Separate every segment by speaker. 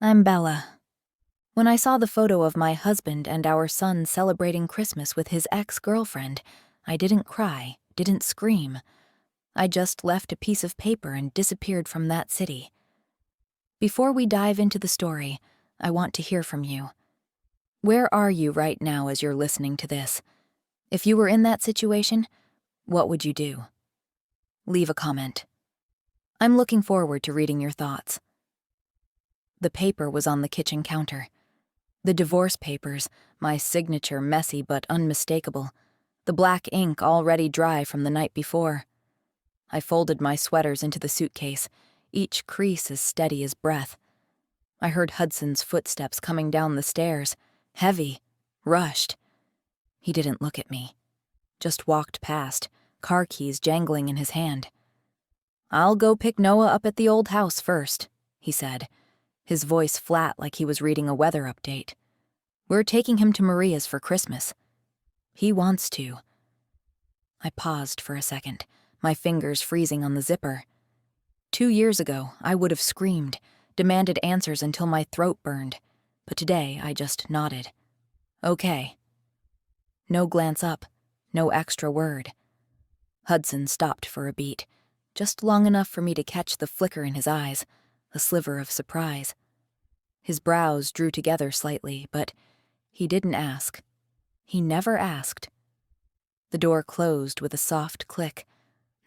Speaker 1: I'm Bella. When I saw the photo of my husband and our son celebrating Christmas with his ex-girlfriend, I didn't cry, didn't scream. I just left a piece of paper and disappeared from that city. Before we dive into the story, I want to hear from you. Where are you right now as you're listening to this? If you were in that situation, what would you do? Leave a comment. I'm looking forward to reading your thoughts. The paper was on the kitchen counter. The divorce papers, my signature messy but unmistakable, the black ink already dry from the night before. I folded my sweaters into the suitcase, each crease as steady as breath. I heard Hudson's footsteps coming down the stairs, heavy, rushed. He didn't look at me, just walked past, car keys jangling in his hand. "I'll go pick Noah up at the old house first," he said, his voice flat like he was reading a weather update. "We're taking him to Maria's for Christmas. He wants to." I paused for a second, my fingers freezing on the zipper. 2 years ago, I would have screamed, demanded answers until my throat burned, but today I just nodded. Okay. No glance up, no extra word. Hudson stopped for a beat, just long enough for me to catch the flicker in his eyes, a sliver of surprise. His brows drew together slightly, but he didn't ask. He never asked. The door closed with a soft click,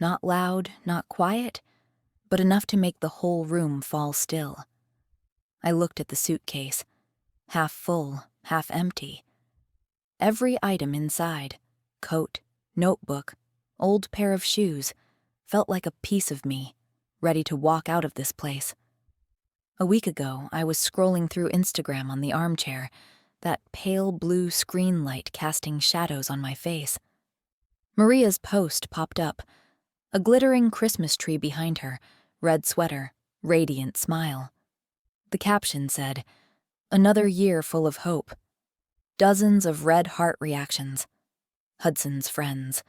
Speaker 1: not loud, not quiet, but enough to make the whole room fall still. I looked at the suitcase, half full, half empty. Every item inside, coat, notebook, old pair of shoes, felt like a piece of me, ready to walk out of this place. A week ago, I was scrolling through Instagram on the armchair, that pale blue screen light casting shadows on my face. Maria's post popped up, a glittering Christmas tree behind her, red sweater, radiant smile. The caption said, "Another year full of hope." Dozens of red heart reactions. Hudson's friends.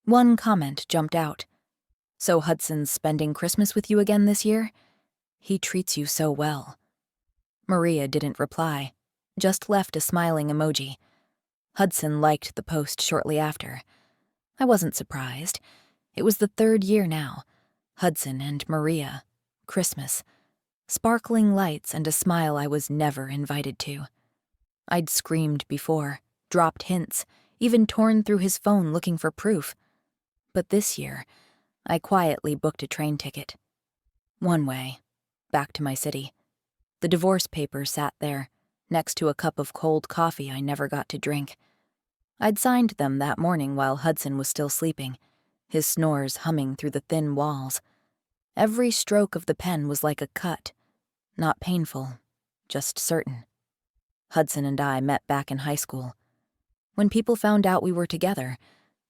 Speaker 1: One comment jumped out. "So Hudson's spending Christmas with you again this year? He treats you so well." Maria didn't reply, just left a smiling emoji. Hudson liked the post shortly after. I wasn't surprised. It was the 3rd year now. Hudson and Maria. Christmas. Sparkling lights and a smile I was never invited to. I'd screamed before, dropped hints, even torn through his phone looking for proof. But this year, I quietly booked a train ticket. One way, back to my city. The divorce papers sat there, next to a cup of cold coffee I never got to drink. I'd signed them that morning while Hudson was still sleeping, his snores humming through the thin walls. Every stroke of the pen was like a cut, not painful, just certain. Hudson and I met back in high school. When people found out we were together,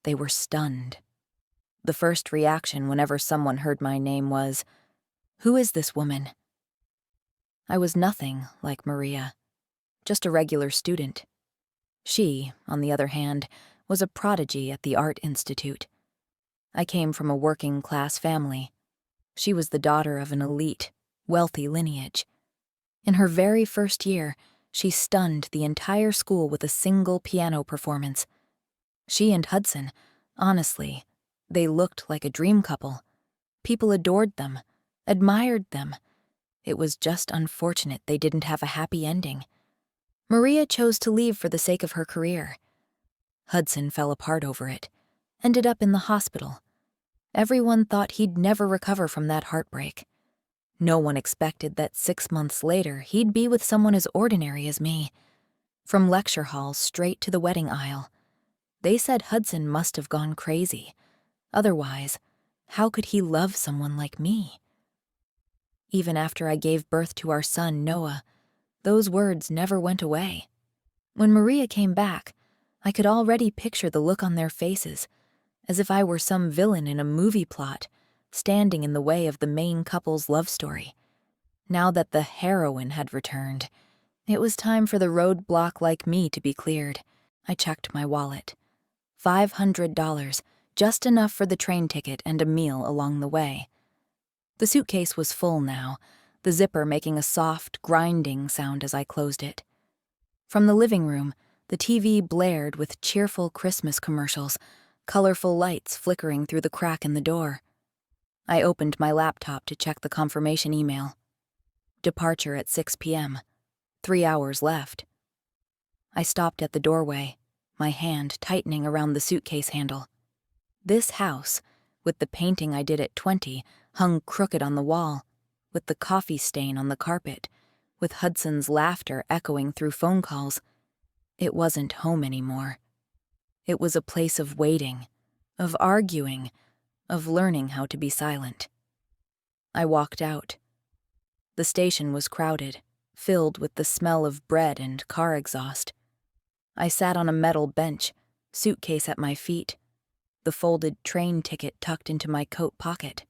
Speaker 1: they were stunned. The first reaction whenever someone heard my name was, "Who is this woman?" I was nothing like Maria, just a regular student. She, on the other hand, was a prodigy at the Art Institute. I came from a working-class family. She was the daughter of an elite, wealthy lineage. In her very first year, she stunned the entire school with a single piano performance. She and Hudson, honestly, they looked like a dream couple. People adored them, admired them. It was just unfortunate they didn't have a happy ending. Maria chose to leave for the sake of her career. Hudson fell apart over it, ended up in the hospital. Everyone thought he'd never recover from that heartbreak. No one expected that 6 months later he'd be with someone as ordinary as me. From lecture hall straight to the wedding aisle. They said Hudson must have gone crazy. Otherwise, how could he love someone like me? Even after I gave birth to our son, Noah, those words never went away. When Maria came back, I could already picture the look on their faces, as if I were some villain in a movie plot, standing in the way of the main couple's love story. Now that the heroine had returned, it was time for the roadblock like me to be cleared. I checked my wallet. $500, just enough for the train ticket and a meal along the way. The suitcase was full now, the zipper making a soft, grinding sound as I closed it. From the living room, the TV blared with cheerful Christmas commercials, colorful lights flickering through the crack in the door. I opened my laptop to check the confirmation email. Departure at 6 p.m. 3 hours left. I stopped at the doorway, my hand tightening around the suitcase handle. This house, with the painting I did at 20, hung crooked on the wall, with the coffee stain on the carpet, with Hudson's laughter echoing through phone calls. It wasn't home anymore. It was a place of waiting, of arguing, of learning how to be silent. I walked out. The station was crowded, filled with the smell of bread and car exhaust. I sat on a metal bench, suitcase at my feet, the folded train ticket tucked into my coat pocket.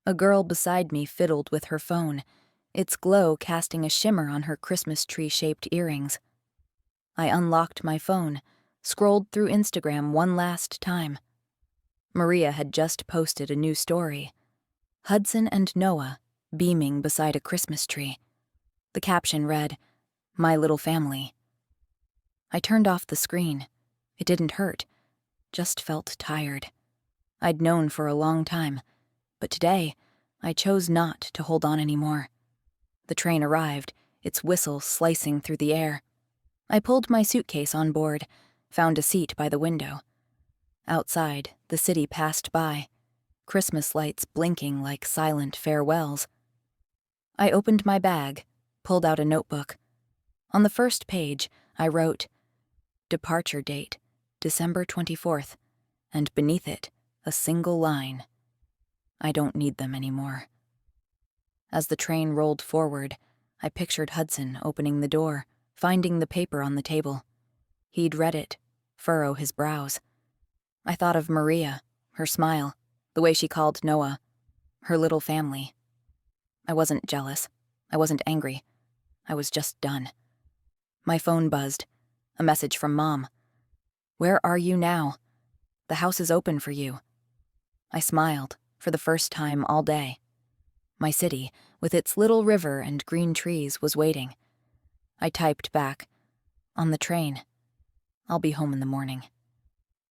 Speaker 1: A girl beside me fiddled with her phone, its glow casting a shimmer on her Christmas tree-shaped earrings. I unlocked my phone, scrolled through Instagram one last time. Maria had just posted a new story. Hudson and Noah, beaming beside a Christmas tree. The caption read, "My little family." I turned off the screen. It didn't hurt, just felt tired. I'd known for a long time, but today, I chose not to hold on anymore. The train arrived, its whistle slicing through the air. I pulled my suitcase on board, found a seat by the window. Outside, the city passed by, Christmas lights blinking like silent farewells. I opened my bag, pulled out a notebook. On the first page, I wrote, "Departure date, December 24th, and beneath it, a single line. I don't need them anymore." As the train rolled forward, I pictured Hudson opening the door, finding the paper on the table. He'd read it, furrow his brows. I thought of Maria, her smile, the way she called Noah, her little family. I wasn't jealous. I wasn't angry. I was just done. My phone buzzed. A message from Mom. "Where are you now? The house is open for you." I smiled, for the first time all day. My city, with its little river and green trees, was waiting. I typed back, "On the train. I'll be home in the morning."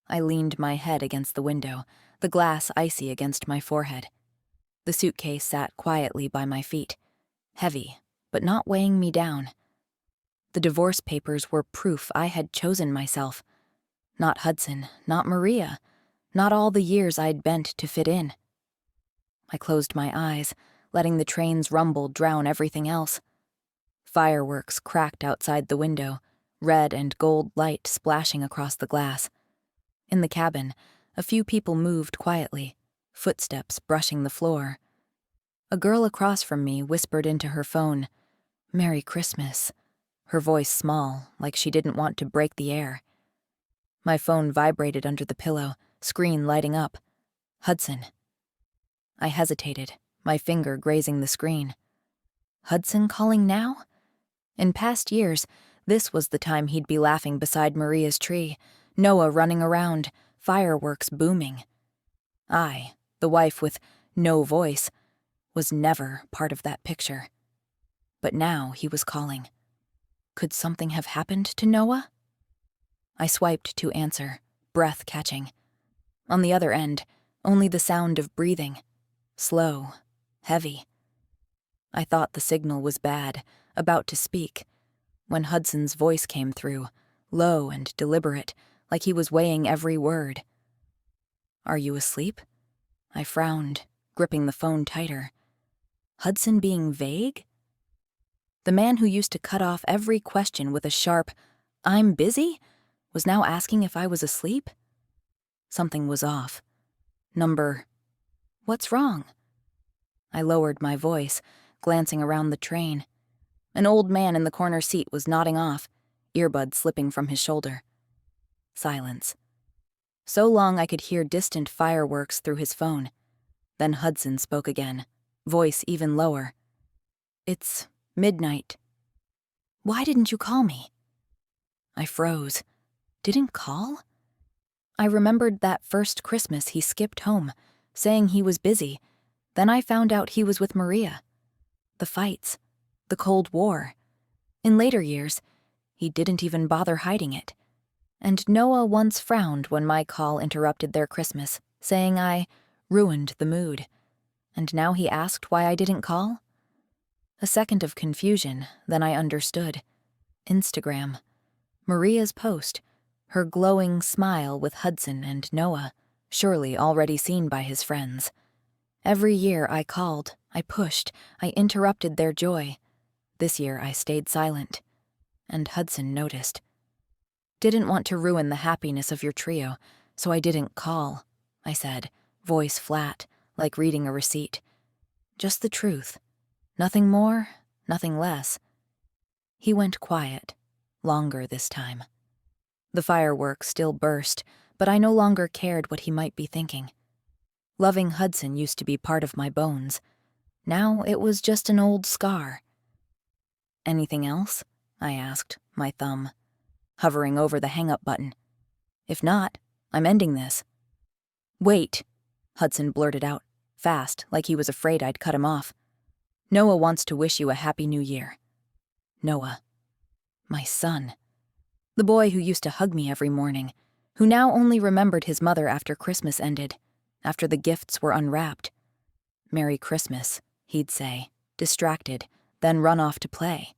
Speaker 1: I leaned my head against the window, the glass icy against my forehead. The suitcase sat quietly by my feet, heavy, but not weighing me down. The divorce papers were proof I had chosen myself. Not Hudson, not Maria, not all the years I'd bent to fit in. I closed my eyes, letting the train's rumble drown everything else. Fireworks cracked outside the window, red and gold light splashing across the glass. In the cabin, a few people moved quietly, footsteps brushing the floor. A girl across from me whispered into her phone, "Merry Christmas," her voice small, like she didn't want to break the air. My phone vibrated under the pillow, screen lighting up. Hudson. I hesitated, my finger grazing the screen. Hudson calling now? In past years, this was the time he'd be laughing beside Maria's tree, Noah running around, fireworks booming. I, the wife with no voice, was never part of that picture. But now he was calling. Could something have happened to Noah? I swiped to answer, breath catching. On the other end, only the sound of breathing. Slow, heavy. I thought the signal was bad, about to speak, when Hudson's voice came through, low and deliberate, like he was weighing every word. "Are you asleep?" I frowned, gripping the phone tighter. Hudson being vague? The man who used to cut off every question with a sharp, "I'm busy?" was now asking if I was asleep? Something was off. What's wrong? I lowered my voice, glancing around the train. An old man in the corner seat was nodding off, earbuds slipping from his shoulder. Silence. So long I could hear distant fireworks through his phone. Then Hudson spoke again, voice even lower. "It's midnight. Why didn't you call me?" I froze. Didn't call? I remembered that first Christmas he skipped home, saying he was busy. Then I found out he was with Maria. the fights, the Cold War. In later years, he didn't even bother hiding it. And Noah once frowned when my call interrupted their Christmas, saying I ruined the mood. And now he asked why I didn't call? A second of confusion, then I understood. Instagram. Maria's post, her glowing smile with Hudson and Noah, surely already seen by his friends. Every year I called, I pushed, I interrupted their joy. This year I stayed silent. And Hudson noticed. Didn't want to ruin the happiness of your trio, so I didn't call, I said, voice flat, like reading a receipt. Just the truth. Nothing more, nothing less. He went quiet, longer this time. The fireworks still burst, but I no longer cared what he might be thinking. Loving Hudson used to be part of my bones. Now it was just an old scar. Anything else? I asked, my thumb, hovering over the hang-up button. If not, I'm ending this. Wait, Hudson blurted out, fast, like he was afraid I'd cut him off. Noah wants to wish you a happy new year. Noah. My son. The boy who used to hug me every morning, who now only remembered his mother after Christmas ended, after the gifts were unwrapped. Merry Christmas, he'd say, distracted, then run off to play.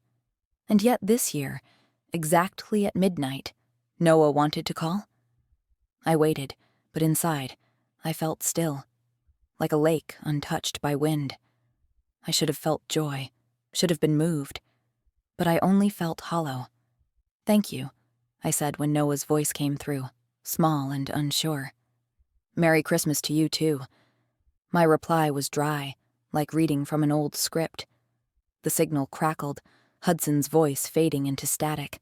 Speaker 1: And yet this year, exactly at midnight, Noah wanted to call? I waited, but inside, I felt still, like a lake untouched by wind. I should have felt joy, should have been moved, but I only felt hollow. Thank you, I said when Noah's voice came through, small and unsure. Merry Christmas to you, too. My reply was dry, like reading from an old script. The signal crackled, Hudson's voice fading into static.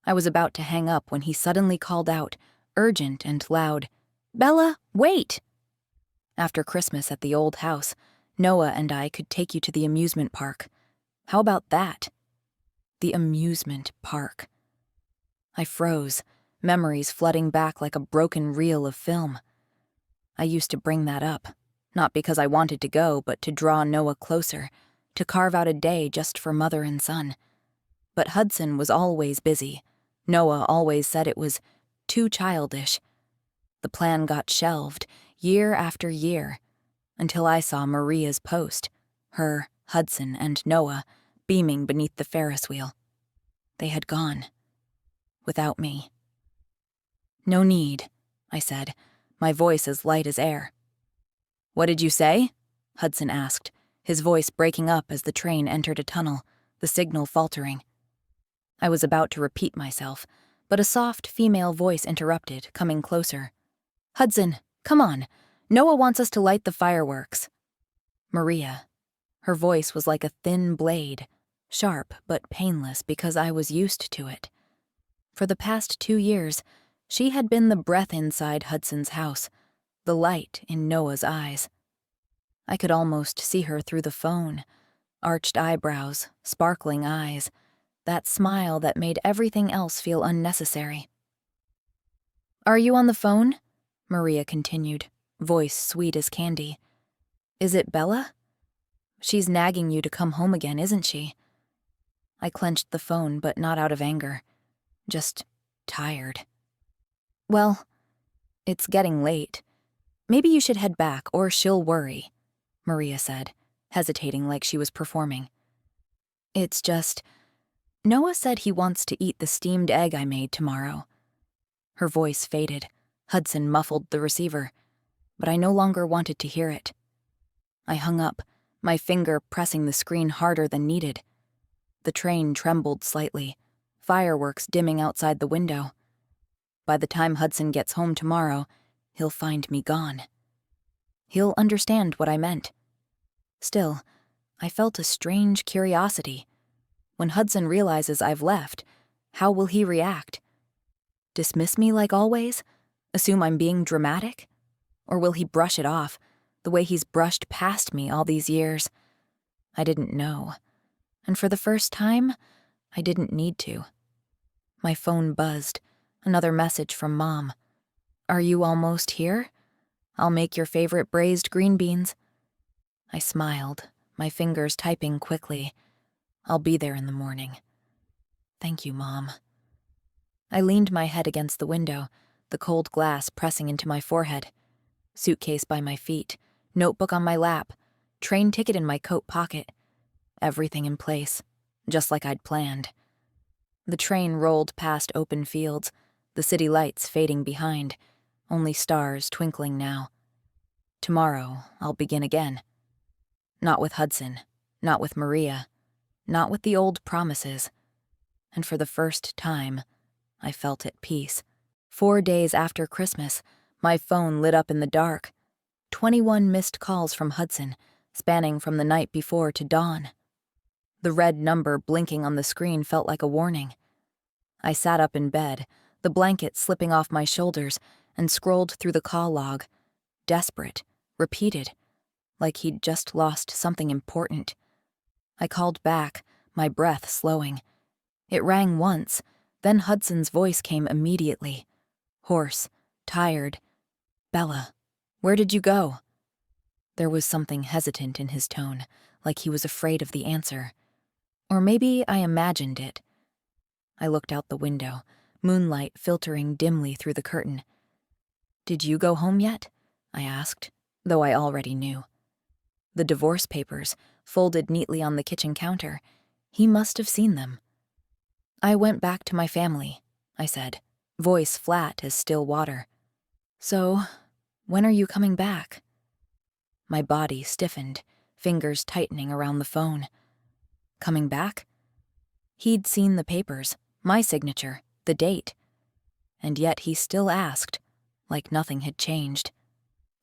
Speaker 1: I was about to hang up when he suddenly called out, urgent and loud, "Bella, wait!" After Christmas at the old house, Noah and I could take you to the amusement park. How about that? The amusement park. I froze, memories flooding back like a broken reel of film. I used to bring that up, not because I wanted to go, but to draw Noah closer, to carve out a day just for mother and son. But Hudson was always busy. Noah always said it was too childish. The plan got shelved, year after year, until I saw Maria's post, her, Hudson, and Noah, beaming beneath the Ferris wheel. They had gone. Without me. No need, I said, my voice as light as air. What did you say? Hudson asked, his voice breaking up as the train entered a tunnel, the signal faltering. I was about to repeat myself, but a soft female voice interrupted, coming closer. Hudson, come on. Noah wants us to light the fireworks. Maria. Her voice was like a thin blade, sharp but painless because I was used to it. For the past 2 years, she had been the breath inside Hudson's house, the light in Noah's eyes. I could almost see her through the phone, arched eyebrows, sparkling eyes, that smile that made everything else feel unnecessary. Are you on the phone? Maria continued, voice sweet as candy. Is it Bella? She's nagging you to come home again, isn't she? I clenched the phone, but not out of anger. Just tired. Well, it's getting late. Maybe you should head back, or she'll worry, Maria said, hesitating like she was performing. It's just, Noah said he wants to eat the steamed egg I made tomorrow. Her voice faded. Hudson muffled the receiver, but I no longer wanted to hear it. I hung up, my finger pressing the screen harder than needed. The train trembled slightly, fireworks dimming outside the window. By the time Hudson gets home tomorrow, he'll find me gone. He'll understand what I meant. Still, I felt a strange curiosity. When Hudson realizes I've left, how will he react? Dismiss me like always? Assume I'm being dramatic? Or will he brush it off, the way he's brushed past me all these years? I didn't know. And for the first time, I didn't need to. My phone buzzed. Another message from Mom. Are you almost here? I'll make your favorite braised green beans. I smiled, my fingers typing quickly. I'll be there in the morning. Thank you, Mom. I leaned my head against the window, the cold glass pressing into my forehead. Suitcase by my feet, notebook on my lap, train ticket in my coat pocket. Everything in place, just like I'd planned. The train rolled past open fields, the city lights fading behind, only stars twinkling now. Tomorrow, I'll begin again. Not with Hudson, not with Maria, not with the old promises. And for the first time, I felt at peace. 4 days after Christmas, my phone lit up in the dark. 21 missed calls from Hudson, spanning from the night before to dawn. The red number blinking on the screen felt like a warning. I sat up in bed, the blanket slipping off my shoulders, and scrolled through the call log. Desperate, repeated, like he'd just lost something important. I called back, my breath slowing. It rang once, then Hudson's voice came immediately. Hoarse, tired. Bella, where did you go? There was something hesitant in his tone, like he was afraid of the answer. Or maybe I imagined it. I looked out the window, moonlight filtering dimly through the curtain. Did you go home yet? I asked, though I already knew. The divorce papers, folded neatly on the kitchen counter. He must have seen them. I went back to my family, I said, voice flat as still water. So, when are you coming back? My body stiffened, fingers tightening around the phone. Coming back? He'd seen the papers, my signature, the date. And yet he still asked, like nothing had changed.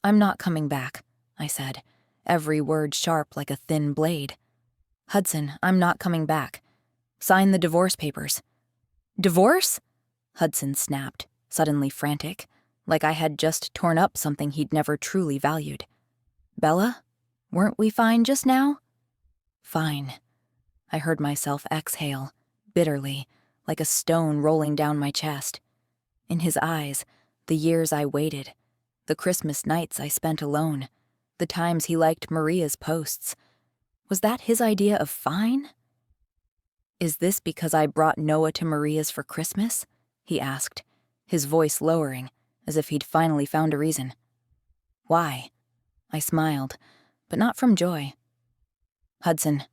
Speaker 1: I'm not coming back, I said, every word sharp like a thin blade. Hudson, I'm not coming back. Sign the divorce papers. Divorce? Hudson snapped, suddenly frantic, like I had just torn up something he'd never truly valued. Bella, weren't we fine just now? Fine. I heard myself exhale, bitterly, like a stone rolling down my chest. In his eyes, the years I waited, the Christmas nights I spent alone, the times he liked Maria's posts. Was that his idea of fine? Is this because I brought Noah to Maria's for Christmas? He asked, his voice lowering, as if he'd finally found a reason. Why? I smiled, but not from joy. Hudson,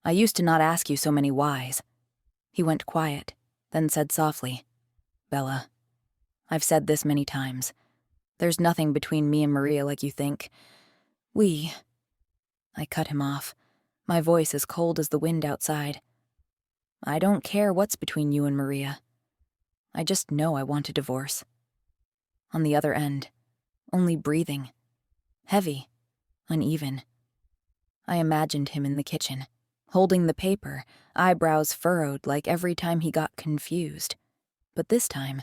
Speaker 1: I used to not ask you so many whys. He went quiet, then said softly, Bella, I've said this many times. There's nothing between me and Maria like you think. I cut him off, my voice as cold as the wind outside. I don't care what's between you and Maria. I just know I want a divorce. On the other end, only breathing. Heavy, uneven. I imagined him in the kitchen, holding the paper, eyebrows furrowed like every time he got confused. But this time,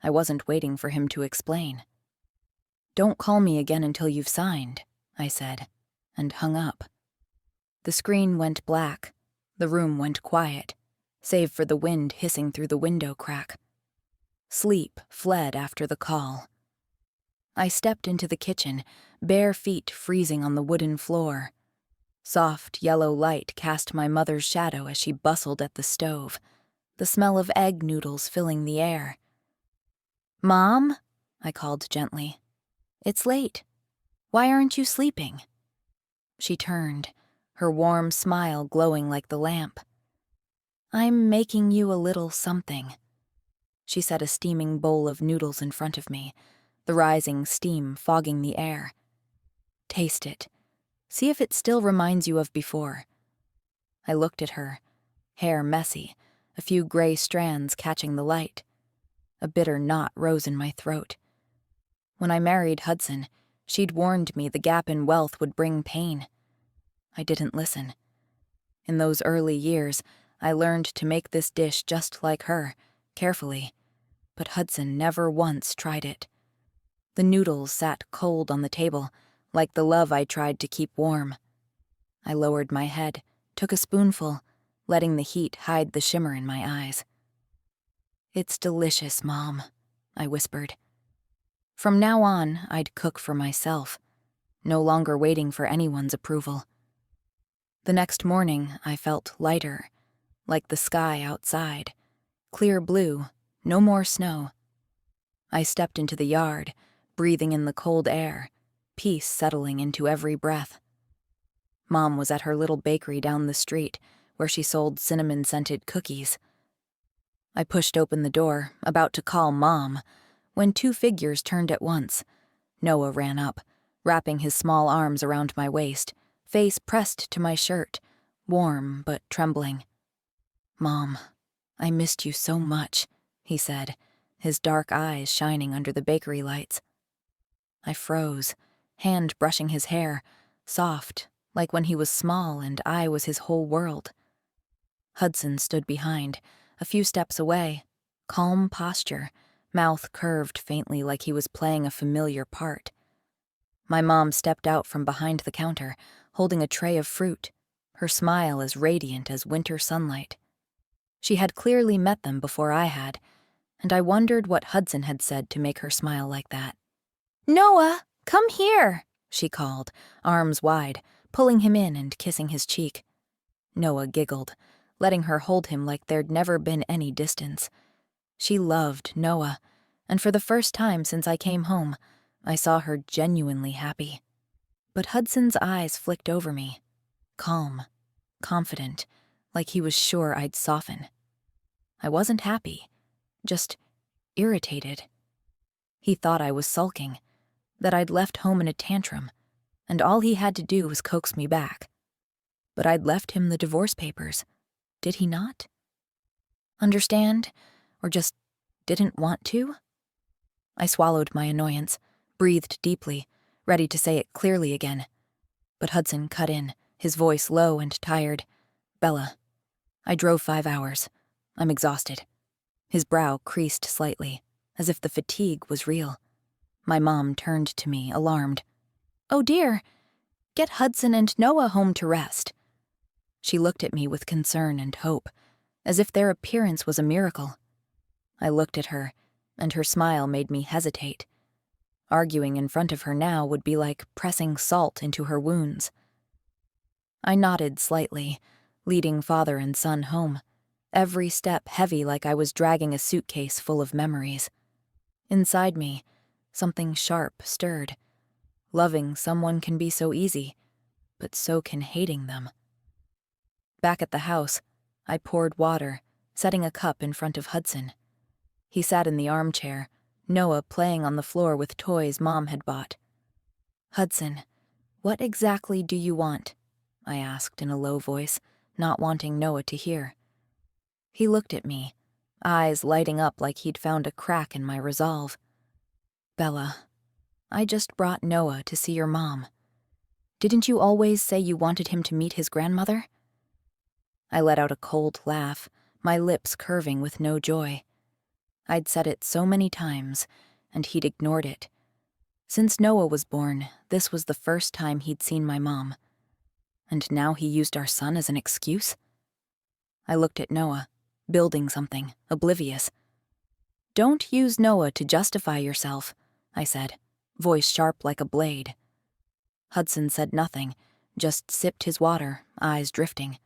Speaker 1: I wasn't waiting for him to explain. Don't call me again until you've signed, I said, and hung up. The screen went black. The room went quiet, save for the wind hissing through the window crack. Sleep fled after the call. I stepped into the kitchen, bare feet freezing on the wooden floor. Soft yellow light cast my mother's shadow as she bustled at the stove, the smell of egg noodles filling the air. Mom, I called gently. It's late. Why aren't you sleeping? She turned, her warm smile glowing like the lamp. I'm making you a little something. She set a steaming bowl of noodles in front of me, the rising steam fogging the air. Taste it. See if it still reminds you of before. I looked at her, hair messy, a few gray strands catching the light. A bitter knot rose in my throat. When I married Hudson, she'd warned me the gap in wealth would bring pain. I didn't listen. In those early years, I learned to make this dish just like her, carefully, but Hudson never once tried it. The noodles sat cold on the table, like the love I tried to keep warm. I lowered my head, took a spoonful, letting the heat hide the shimmer in my eyes. It's delicious, Mom, I whispered. From now on, I'd cook for myself, no longer waiting for anyone's approval. The next morning, I felt lighter, like the sky outside. Clear blue, no more snow. I stepped into the yard, breathing in the cold air, peace settling into every breath. Mom was at her little bakery down the street, where she sold cinnamon-scented cookies. I pushed open the door, about to call Mom, when two figures turned at once. Noah ran up, wrapping his small arms around my waist, face pressed to my shirt, warm but trembling. "Mom, I missed you so much," he said, his dark eyes shining under the bakery lights. I froze, hand brushing his hair, soft, like when he was small and I was his whole world. Hudson stood behind, a few steps away, calm posture, mouth curved faintly like he was playing a familiar part. My mom stepped out from behind the counter, holding a tray of fruit, her smile as radiant as winter sunlight. She had clearly met them before I had, and I wondered what Hudson had said to make her smile like that. "Noah, come here," she called, arms wide, pulling him in and kissing his cheek. Noah giggled, letting her hold him like there'd never been any distance. She loved Noah, and for the first time since I came home, I saw her genuinely happy. But Hudson's eyes flicked over me, calm, confident, like he was sure I'd soften. I wasn't happy, just irritated. He thought I was sulking, that I'd left home in a tantrum, and all he had to do was coax me back. But I'd left him the divorce papers. Did he not? Understand? Or just didn't want to? I swallowed my annoyance, breathed deeply, ready to say it clearly again. But Hudson cut in, his voice low and tired. "Bella, I drove 5 hours. I'm exhausted." His brow creased slightly, as if the fatigue was real. My mom turned to me, alarmed. "Oh dear, get Hudson and Noah home to rest." She looked at me with concern and hope, as if their appearance was a miracle. I looked at her, and her smile made me hesitate. Arguing in front of her now would be like pressing salt into her wounds. I nodded slightly, leading father and son home, every step heavy like I was dragging a suitcase full of memories. Inside me, something sharp stirred. Loving someone can be so easy, but so can hating them. Back at the house, I poured water, setting a cup in front of Hudson. He sat in the armchair, Noah playing on the floor with toys Mom had bought. "Hudson, what exactly do you want?" I asked in a low voice, not wanting Noah to hear. He looked at me, eyes lighting up like he'd found a crack in my resolve. "Bella, I just brought Noah to see your mom. Didn't you always say you wanted him to meet his grandmother?" I let out a cold laugh, my lips curving with no joy. I'd said it so many times, and he'd ignored it. Since Noah was born, this was the first time he'd seen my mom. And now he used our son as an excuse? I looked at Noah, building something, oblivious. "Don't use Noah to justify yourself," I said, voice sharp like a blade. Hudson said nothing, just sipped his water, eyes drifting.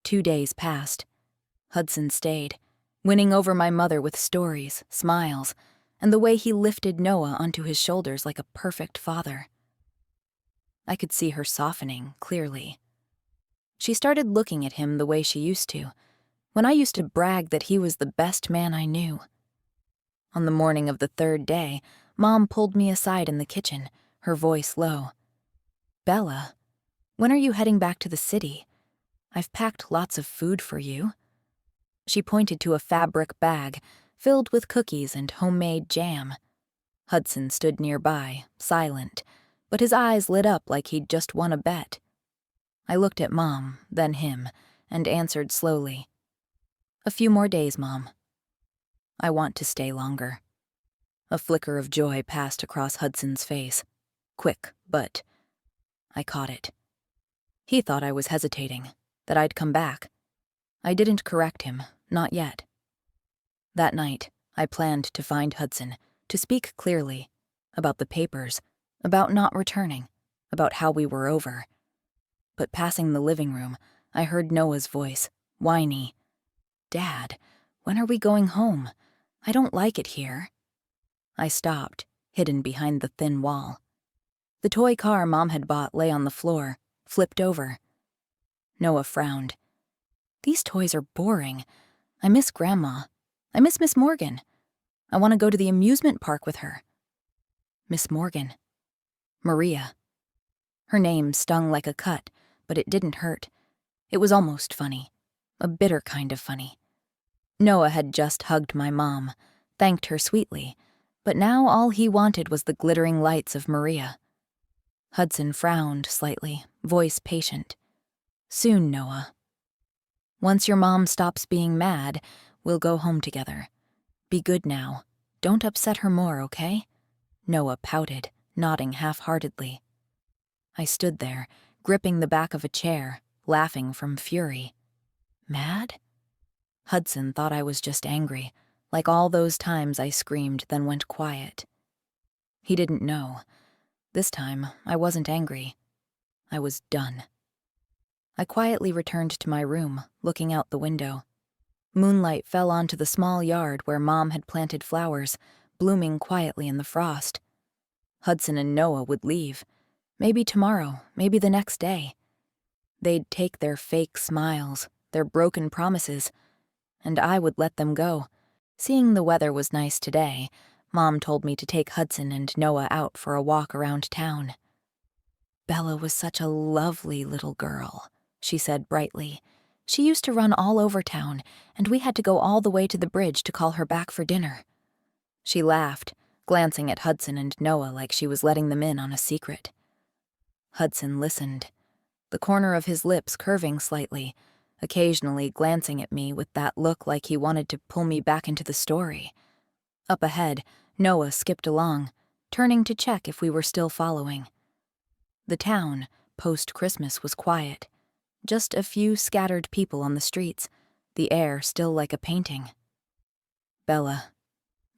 Speaker 1: 2 days passed. Hudson stayed, winning over my mother with stories, smiles, and the way he lifted Noah onto his shoulders like a perfect father. I could see her softening, clearly. She started looking at him the way she used to, when I used to brag that he was the best man I knew. On the morning of the 3rd day, Mom pulled me aside in the kitchen, her voice low. "Bella, when are you heading back to the city? I've packed lots of food for you." She pointed to a fabric bag filled with cookies and homemade jam. Hudson stood nearby, silent, but his eyes lit up like he'd just won a bet. I looked at Mom, then him, and answered slowly. "A few more days, Mom. I want to stay longer." A flicker of joy passed across Hudson's face. Quick, but I caught it. He thought I was hesitating, that I'd come back. I didn't correct him, not yet. That night, I planned to find Hudson, to speak clearly, about the papers, about not returning, about how we were over. but passing the living room, I heard Noah's voice, whiny. "Dad, when are we going home? I don't like it here." I stopped, hidden behind the thin wall. The toy car Mom had bought lay on the floor, flipped over. Noah frowned. "These toys are boring. I miss Grandma. I miss Miss Morgan. I want to go to the amusement park with her." Miss Morgan. Maria. Her name stung like a cut, but it didn't hurt. It was almost funny. A bitter kind of funny. Noah had just hugged my mom, thanked her sweetly, but now all he wanted was the glittering lights of Maria. Hudson frowned slightly, voice patient. "Soon, Noah. Once your mom stops being mad, we'll go home together. Be good now. Don't upset her more, okay?" Noah pouted, nodding half-heartedly. I stood there, gripping the back of a chair, laughing from fury. Mad? Hudson thought I was just angry, like all those times I screamed then went quiet. He didn't know. This time, I wasn't angry. I was done. I quietly returned to my room, looking out the window. Moonlight fell onto the small yard where Mom had planted flowers, blooming quietly in the frost. Hudson and Noah would leave. Maybe tomorrow, maybe the next day. They'd take their fake smiles, their broken promises, and I would let them go. Seeing the weather was nice today, Mom told me to take Hudson and Noah out for a walk around town. "Bella was such a lovely little girl," she said brightly. "She used to run all over town, and we had to go all the way to the bridge to call her back for dinner." She laughed, glancing at Hudson and Noah like she was letting them in on a secret. Hudson listened, the corner of his lips curving slightly, occasionally glancing at me with that look like he wanted to pull me back into the story. Up ahead, Noah skipped along, turning to check if we were still following. The town, post-Christmas, was quiet. Just a few scattered people on the streets, the air still like a painting. "Bella,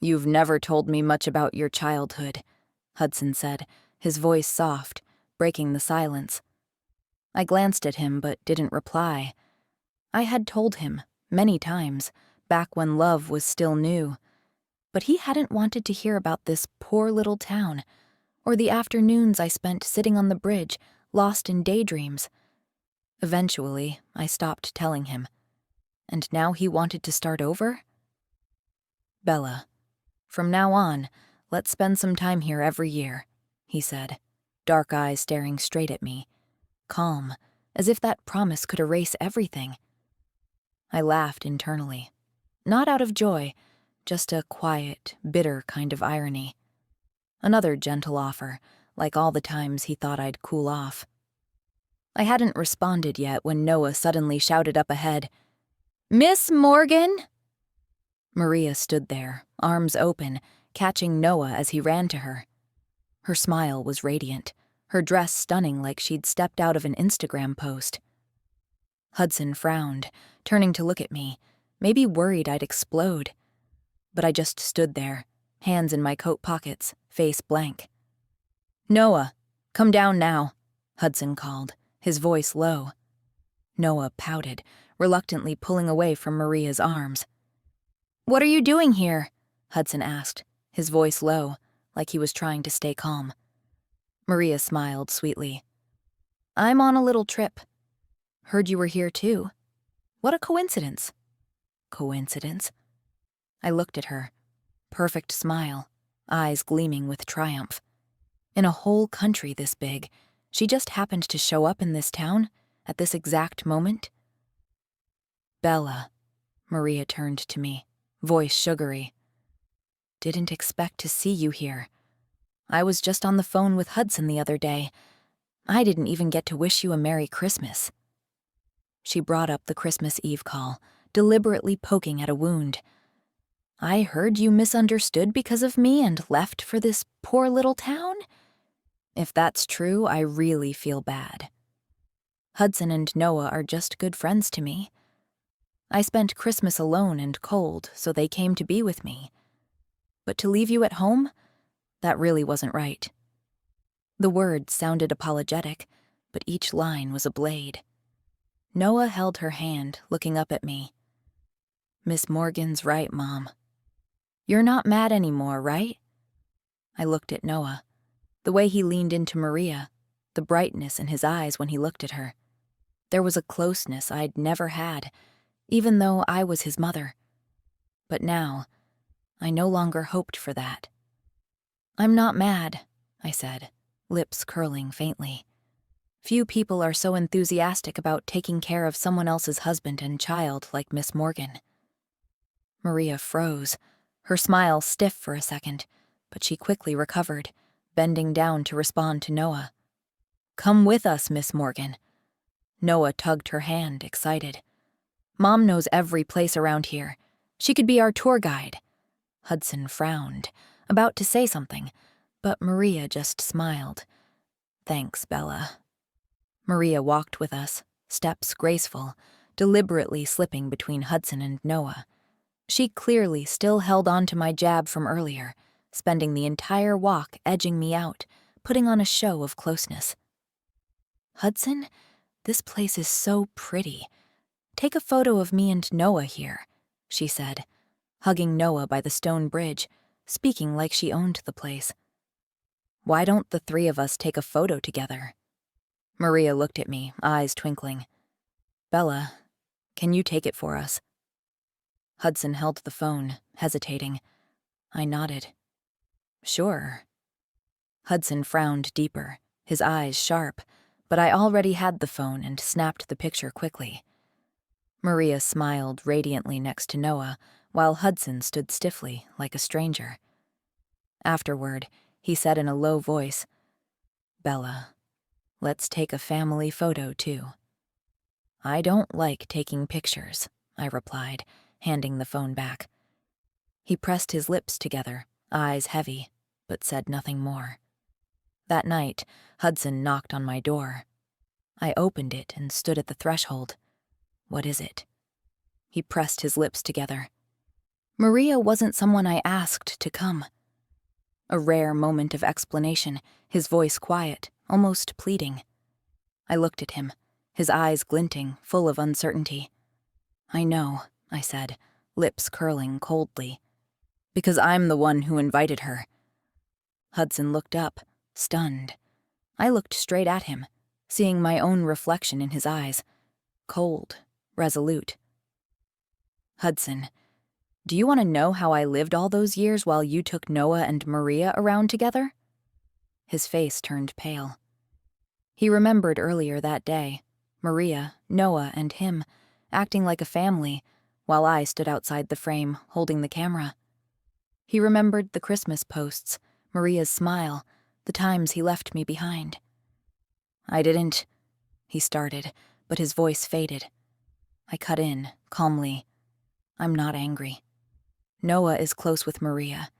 Speaker 1: you've never told me much about your childhood," Hudson said, his voice soft, breaking the silence. I glanced at him but didn't reply. I had told him, many times, back when love was still new. But he hadn't wanted to hear about this poor little town, or the afternoons I spent sitting on the bridge, lost in daydreams. Eventually, I stopped telling him. And now he wanted to start over? "Bella, from now on, let's spend some time here every year," he said, dark eyes staring straight at me, calm, as if that promise could erase everything. I laughed internally, not out of joy, just a quiet, bitter kind of irony. Another gentle offer, like all the times he thought I'd cool off. I hadn't responded yet when Noah suddenly shouted up ahead, "Miss Morgan!" Maria stood there, arms open, catching Noah as he ran to her. Her smile was radiant, her dress stunning like she'd stepped out of an Instagram post. Hudson frowned, turning to look at me, maybe worried I'd explode. But I just stood there, hands in my coat pockets, face blank. "Noah, come down now," Hudson called, his voice low. Noah pouted, reluctantly pulling away from Maria's arms. "What are you doing here?" Hudson asked, his voice low, like he was trying to stay calm. Maria smiled sweetly. "I'm on a little trip. Heard you were here too. What a coincidence." Coincidence? I looked at her. Perfect smile, eyes gleaming with triumph. In a whole country this big, she just happened to show up in this town at this exact moment. "Bella," Maria turned to me, voice sugary. "Didn't expect to see you here. I was just on the phone with Hudson the other day. I didn't even get to wish you a Merry Christmas." She brought up the Christmas Eve call, deliberately poking at a wound. "I heard you misunderstood because of me and left for this poor little town? If that's true, I really feel bad. Hudson and Noah are just good friends to me. I spent Christmas alone and cold, so they came to be with me. But to leave you at home? That really wasn't right." The words sounded apologetic, but each line was a blade. Noah held her hand, looking up at me. "Miss Morgan's right, Mom. You're not mad anymore, right?" I looked at Noah. The way he leaned into Maria, the brightness in his eyes when he looked at her. There was a closeness I'd never had, even though I was his mother. But now, I no longer hoped for that. "I'm not mad," I said, lips curling faintly. Few people are so enthusiastic about taking care of someone else's husband and child like Miss Morgan. Maria froze, her smile stiff for a second, but she quickly recovered, bending down to respond to Noah. "Come with us, Miss Morgan." Noah tugged her hand, excited. "Mom knows every place around here. She could be our tour guide." Hudson frowned, about to say something, but Maria just smiled. "Thanks, Bella." Maria walked with us, steps graceful, deliberately slipping between Hudson and Noah. She clearly still held on to my jab from earlier, spending the entire walk edging me out, putting on a show of closeness. "Hudson, this place is so pretty. Take a photo of me and Noah here," she said, hugging Noah by the stone bridge, speaking like she owned the place. "Why don't the three of us take a photo together?" Maria looked at me, eyes twinkling. "Bella, can you take it for us?" Hudson held the phone, hesitating. I nodded. "Sure." Hudson frowned deeper, his eyes sharp, but I already had the phone and snapped the picture quickly. Maria smiled radiantly next to Noah, while Hudson stood stiffly, like a stranger. Afterward, he said in a low voice, "Bella, let's take a family photo, too." "I don't like taking pictures," I replied, handing the phone back. He pressed his lips together, eyes heavy, but said nothing more. That night, Hudson knocked on my door. I opened it and stood at the threshold. "What is it?" He pressed his lips together. Maria wasn't someone I asked to come. A rare moment of explanation, his voice quiet, almost pleading. I looked at him, his eyes glinting, full of uncertainty. "I know," I said, lips curling coldly. "Because I'm the one who invited her." Hudson looked up, stunned. I looked straight at him, seeing my own reflection in his eyes, cold, resolute. "Hudson, do you want to know how I lived all those years while you took Noah and Maria around together?" His face turned pale. He remembered earlier that day, Maria, Noah, and him, acting like a family, while I stood outside the frame, holding the camera. He remembered the Christmas posts, Maria's smile, the times he left me behind. "I didn't," he started, but his voice faded. I cut in, calmly. "I'm not angry. Noah is close with Maria.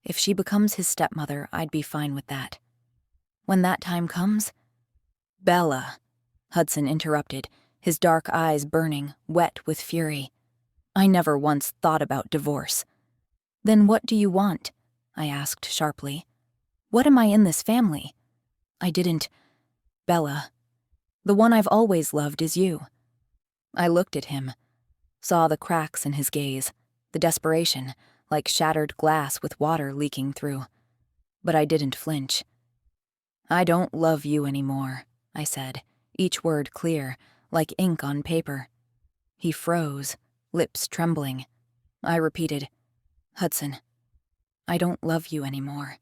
Speaker 1: If she becomes his stepmother, I'd be fine with that. When that time comes—" "Bella," Hudson interrupted, his dark eyes burning, wet with fury. "I never once thought about divorce." "Then what do you want?" I asked sharply. "What am I in this family? I didn't—" "Bella, the one I've always loved is you." I looked at him, saw the cracks in his gaze, the desperation, like shattered glass with water leaking through. But I didn't flinch. "I don't love you anymore," I said, each word clear, like ink on paper. He froze, lips trembling. I repeated, "Hudson, I don't love you anymore."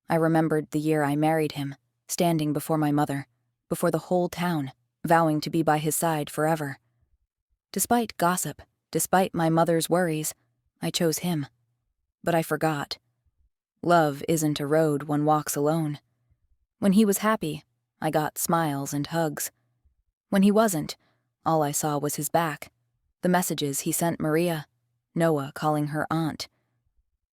Speaker 1: I remembered the year I married him, standing before my mother, before the whole town, vowing to be by his side forever. Despite gossip, despite my mother's worries, I chose him. But I forgot. Love isn't a road one walks alone. When he was happy, I got smiles and hugs. When he wasn't, all I saw was his back, the messages he sent Maria, Noah calling her aunt.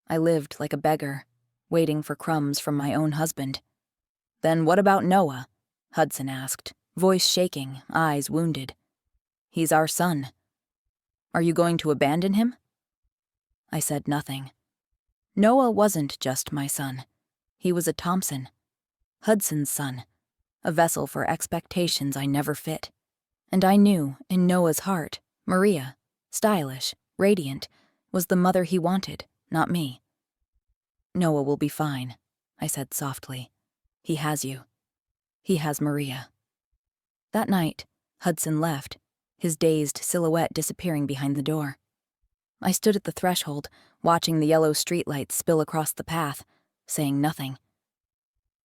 Speaker 1: I lived like a beggar, waiting for crumbs from my own husband. "Then what about Noah?" Hudson asked, voice shaking, eyes wounded. "He's our son. Are you going to abandon him?" I said nothing. Noah wasn't just my son. He was a Thompson, Hudson's son, a vessel for expectations I never fit. And I knew, in Noah's heart, Maria, stylish, radiant, was the mother he wanted, not me. "Noah will be fine," I said softly. "He has you. He has Maria." That night, Hudson left, his dazed silhouette disappearing behind the door. I stood at the threshold, watching the yellow streetlights spill across the path, saying nothing.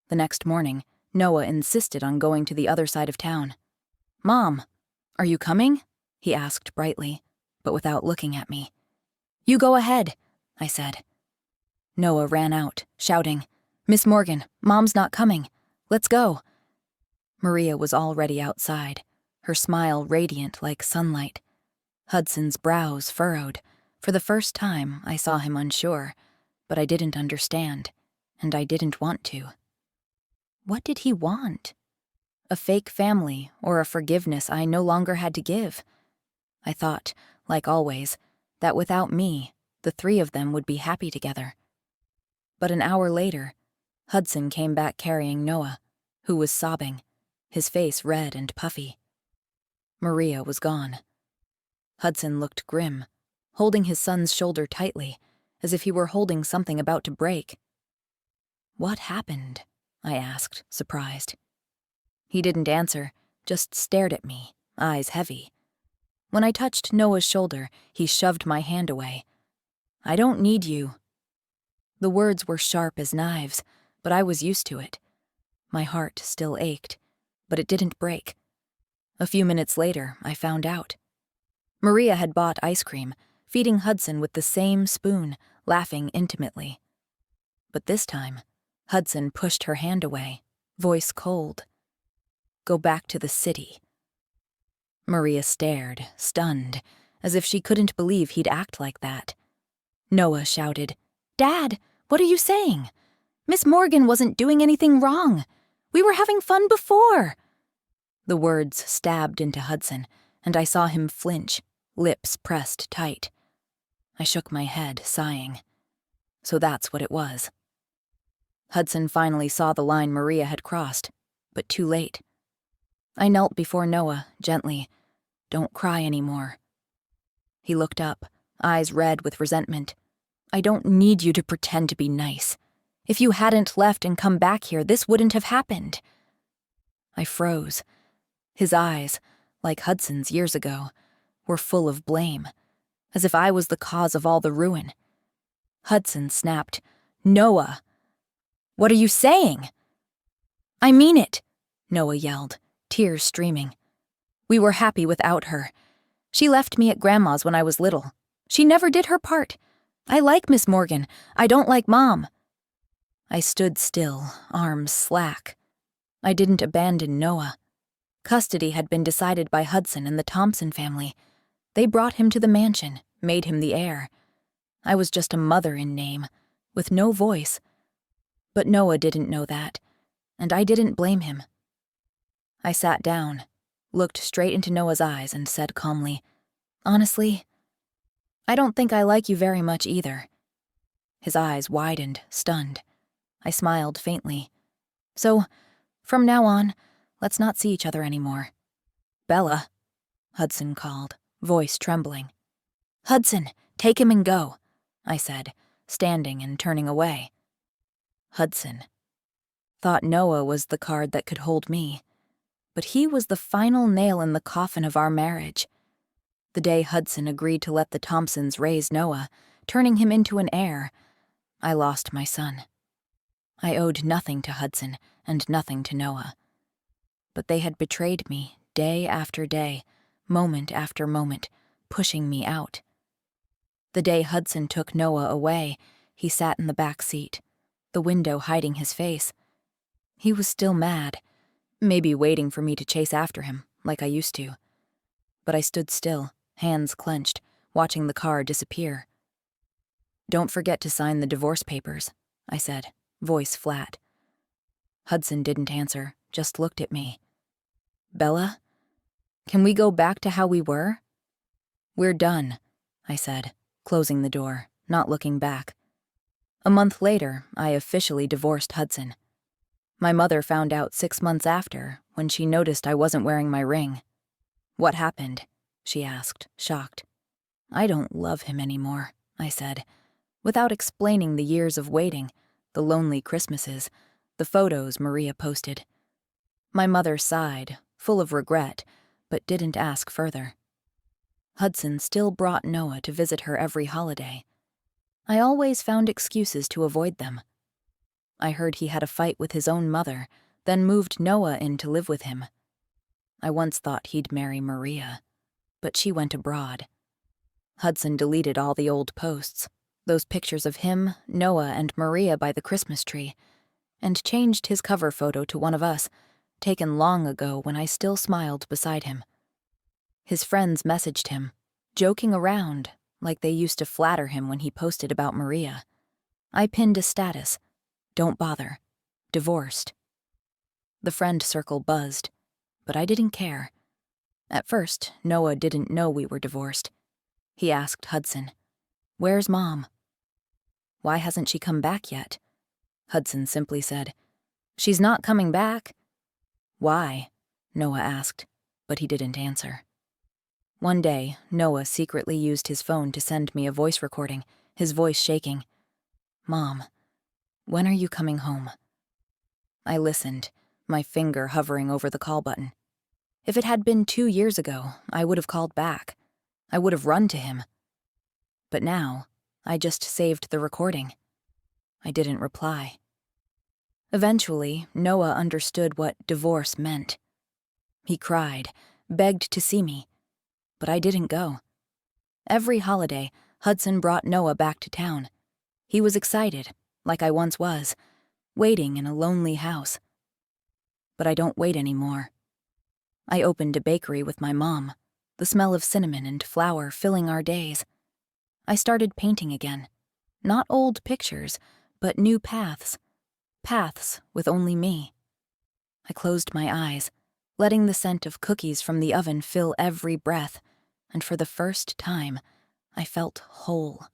Speaker 1: The next morning, Noah insisted on going to the other side of town. "Mom, are you coming?" he asked brightly, but without looking at me. "You go ahead," I said. Noah ran out, shouting, "Miss Morgan, Mom's not coming. Let's go." Maria was already outside, her smile radiant like sunlight. Hudson's brows furrowed. For the first time, I saw him unsure, but I didn't understand, and I didn't want to. What did he want? A fake family or a forgiveness I no longer had to give? I thought, like always, that without me, the three of them would be happy together. But an hour later, Hudson came back carrying Noah, who was sobbing, his face red and puffy. Maria was gone. Hudson looked grim, holding his son's shoulder tightly, as if he were holding something about to break. "What happened?" I asked, surprised. He didn't answer, just stared at me, eyes heavy. When I touched Noah's shoulder, he shoved my hand away. "I don't need you." The words were sharp as knives, but I was used to it. My heart still ached, but it didn't break. A few minutes later, I found out. Maria had bought ice cream, feeding Hudson with the same spoon, laughing intimately. But this time, Hudson pushed her hand away, voice cold. "Go back to the city." Maria stared, stunned, as if she couldn't believe he'd act like that. Noah shouted, "Dad, what are you saying? Miss Morgan wasn't doing anything wrong. We were having fun before." The words stabbed into Hudson, and I saw him flinch, lips pressed tight. I shook my head, sighing. So that's what it was. Hudson finally saw the line Maria had crossed, but too late. I knelt before Noah, gently. "Don't cry anymore." He looked up, eyes red with resentment. "I don't need you to pretend to be nice. If you hadn't left and come back here, this wouldn't have happened." I froze. His eyes, like Hudson's years ago, were full of blame, as if I was the cause of all the ruin. Hudson snapped, "Noah, what are you saying?" "I mean it," Noah yelled, tears streaming. "We were happy without her. She left me at Grandma's when I was little. She never did her part. I like Miss Morgan. I don't like Mom." I stood still, arms slack. I didn't abandon Noah. Custody had been decided by Hudson and the Thompson family. They brought him to the mansion, made him the heir. I was just a mother in name, with no voice. But Noah didn't know that, and I didn't blame him. I sat down, looked straight into Noah's eyes, and said calmly, "Honestly, I don't think I like you very much either." His eyes widened, stunned. I smiled faintly. "So, from now on, let's not see each other anymore." "Bella," Hudson called, voice trembling. "Hudson, take him and go," I said, standing and turning away. Hudson. Thought Noah was the card that could hold me. But he was the final nail in the coffin of our marriage. The day Hudson agreed to let the Thompsons raise Noah, turning him into an heir, I lost my son. I owed nothing to Hudson and nothing to Noah. But they had betrayed me day after day, moment after moment, pushing me out. The day Hudson took Noah away, he sat in the back seat, the window hiding his face. He was still mad, maybe waiting for me to chase after him, like I used to. But I stood still, hands clenched, watching the car disappear. "Don't forget to sign the divorce papers," I said, voice flat. Hudson didn't answer, just looked at me. "Bella, can we go back to how we were?" "We're done," I said, closing the door, not looking back. A month later, I officially divorced Hudson. My mother found out 6 months after, when she noticed I wasn't wearing my ring. "What happened?" she asked, shocked. "I don't love him anymore," I said, without explaining the years of waiting, the lonely Christmases, the photos Maria posted. My mother sighed, full of regret, but didn't ask further. Hudson still brought Noah to visit her every holiday. I always found excuses to avoid them. I heard he had a fight with his own mother, then moved Noah in to live with him. I once thought he'd marry Maria, but she went abroad. Hudson deleted all the old posts, those pictures of him, Noah, and Maria by the Christmas tree, and changed his cover photo to one of us, taken long ago when I still smiled beside him. His friends messaged him, joking around, like they used to flatter him when he posted about Maria. I pinned a status, "Don't bother. Divorced." The friend circle buzzed, but I didn't care. At first, Noah didn't know we were divorced. He asked Hudson, "Where's Mom?" "Why hasn't she come back yet?" Hudson simply said, "She's not coming back." "Why?" Noah asked, but he didn't answer. One day, Noah secretly used his phone to send me a voice recording, his voice shaking. "Mom, when are you coming home?" I listened, my finger hovering over the call button. If it had been 2 years ago, I would have called back. I would have run to him. But now, I just saved the recording. I didn't reply. Eventually, Noah understood what divorce meant. He cried, begged to see me, but I didn't go. Every holiday, Hudson brought Noah back to town. He was excited, like I once was, waiting in a lonely house. But I don't wait anymore. I opened a bakery with my mom, the smell of cinnamon and flour filling our days. I started painting again. Not old pictures, but new paths. Paths with only me. I closed my eyes, letting the scent of cookies from the oven fill every breath, and for the first time, I felt whole.